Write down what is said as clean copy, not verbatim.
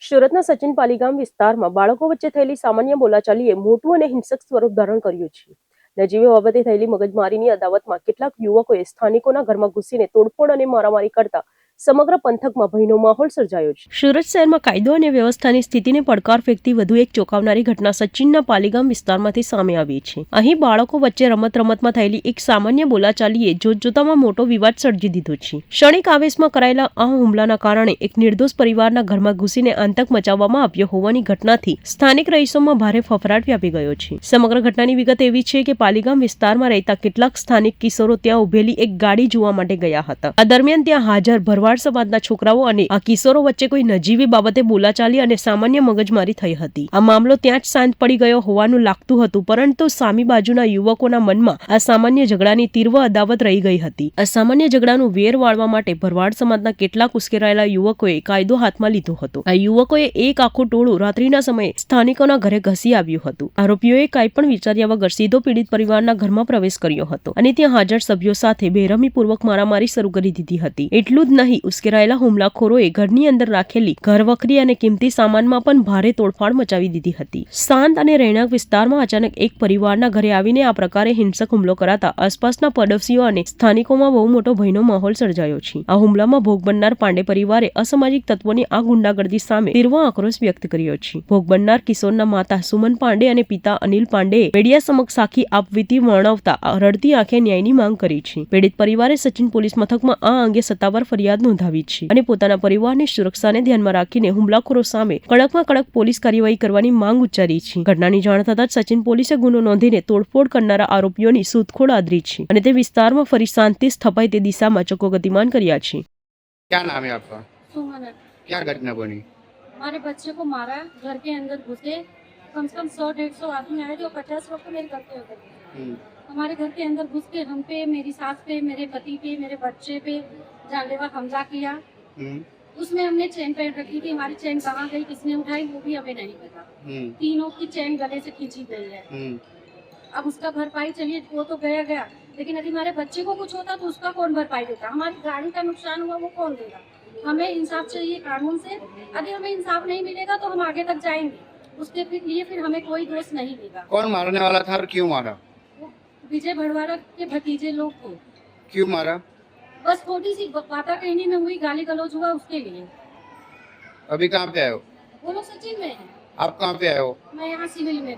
સુરતના સચિન પાલીગામ વિસ્તારમાં બાળકો વચ્ચે થયેલી સામાન્ય બોલાચાલીએ મોટું અને હિંસક સ્વરૂપ ધારણ કર્યું છે। નજીવી બાબતે થયેલી મગજમારીની અદાવતમાં કેટલાક યુવકોએ સ્થાનિકોના ઘરમાં ઘૂસીને તોડફોડ અને મારામારી કરતા સમગ્ર પંથકમાં ભયનો માહોલ સર્જાયો છે। સુરત શહેરમાં કાયદો અને વ્યવસ્થાની સ્થિતિને પડકાર ફેંકતી વધુ એક ચોંકાવનારી ઘટના સચિનના પાલીગામ વિસ્તારમાંથી સામે આવી છે। અહીં બાળકો વચ્ચે રમતમાં થયેલી એક સામાન્ય બોલાચાલીએ જોતજોતામાં મોટો વિવાદ સર્જી દીધો છે। ક્ષણિક આવેશમાં કરાયેલા આ હુમલાના કારણે એક નિર્દોષ પરિવારના ઘરમાં ઘૂસીને આતંક મચાવવામાં આવ્યો હોવાની ઘટનાથી સ્થાનિક રહીશોમાં ભારે ફફડાટ વ્યાપી ગયો છે। સમગ્ર ઘટનાની વિગત એવી છે કે પાલીગામ વિસ્તારમાં રહેતા કેટલાક સ્થાનિક કિશોરો ત્યાં ઉભેલી એક ગાડી જોવા માટે ગયા હતા। આ દરમિયાન ત્યાં હાજર ભરવાડ સમાજના છોકરાઓ અને આ કિશોરો વચ્ચે કોઈ નજીવી બાબતે બોલાચાલી અને સામાન્ય મગજમારી થઈ હતી। આ મામલો ત્યાં જ શાંત પડી ગયો હોવાનું લાગતું હતું, પરંતુ સામી બાજુના યુવકોના મનમાં આ સામાન્ય ઝઘડાની તીવ્ર અદાવત રહી ગઈ હતી। આ સામાન્ય ઝઘડાનું વેર વાળવા માટે ભરવાડ સમાજના કેટલાક ઉશ્કેરાયેલા યુવકોએ કાયદો હાથમાં લીધો હતો। આ યુવકોએ એક આખું ટોળું રાત્રિના સમયે સ્થાનિકોના ઘરે ઘસી આવ્યું હતું। આરોપીઓએ કાંઈ પણ વિચાર્યા વગર સીધો પીડિત પરિવારના ઘરમાં પ્રવેશ કર્યો હતો અને ત્યાં હાજર સભ્યો સાથે બેરહમીપૂર્વક મારામારી શરૂ કરી દીધી હતી। એટલું જ નહીં, ઉશ્કેરાયેલા હુમલાખોરોએ ઘરની અંદર રાખેલી ઘરવખરી અને કિંમતી સામાનમાં પણ ભારે તોડફાડ મચાવી દીધી હતી। શાંત અને રહેણાંક વિસ્તારમાં અચાનક એક પરિવારના ઘરે આવીને આ પ્રકારે હિંસક હુમલો કરાતા આસપાસના પડોશીઓ અને સ્થાનિકોમાં બહુ મોટો ભયનો માહોલ સર્જાયો છે। આ હુમલામાં ભોગ બનનાર પાંડે પરિવારે અસામાજિક તત્વોની આ ગુંડાગર્દી સામે તીવ્ર આક્રોશ વ્યક્ત કર્યો છે। ભોગ બનનાર કિશોરના માતા સુમન પાંડે અને પિતા અનિલ પાંડેએ મીડિયા સમક્ષ આખી આપવીતી વર્ણવતા રડતી આંખે ન્યાયની માંગ કરી છે। પીડિત પરિવારે સચિન પોલીસ મથકમાં આ અંગે સત્તાવાર ફરિયાદ નોંધાવી છે અને પોતાના પરિવારની સુરક્ષાને ધ્યાનમાં રાખીને હુમલાખોરો સામે કડકમાં કડક પોલીસ કાર્યવાહી કરવાની માંગ ઉચ્ચારી છે। ઘટનાની જાણ થતાં જ સચિન પોલીસે ગુનો નોંધીને તોડફોડ કરનારા આરોપીઓની શોધખોળ આદરી છે અને તે વિસ્તારમાં ફરી શાંતિ સ્થપાય તે દિશામાં ચક્કો ગતિમાન કર્યા છે। क्या नाम है आपका? सुमन है। क्या घटना बनी? हमारे बच्चे को मारा, घर के अंदर घुसे, कम से कम 100-150 आदमी आए जो 50 लोग तो मेरे घर के होते थे। हमारे घर के अंदर घुस के हम पे, मेरी सास पे, मेरे पति पे, मेरे बच्चे पे जानलेवा हमला किया। उसमें हमने चेन पहन रखी थी, हमारी चेन कहाँ गई, किसने उठाई वो भी हमें नहीं पता। तीनों की चेन गले से खींची गई है। अब उसका भरपाई चलिए वो तो गया, लेकिन यदि हमारे बच्चे को कुछ होता तो उसका कौन भरपाई देता? हमारी गाड़ी का नुकसान हुआ वो कौन देगा? हमें इंसाफ चाहिए कानून से। यदि हमें इंसाफ नहीं मिलेगा तो हम आगे तक जाएंगे, उसके लिए फिर हमें कोई दोष नहीं देगा। कौन मारने वाला था और क्यों मारा? विजय भड़वाड़ा के भतीजे लोग थे। क्यों मारा? बस थोड़ी सी बाता कहनी में हुई, गाली गलौज हुआ उसके लिए। अभी कहाँ पे आए हो? वो लोग सचिन में है, आप कहाँ पे आए हो? मैं यहाँ सिविल में।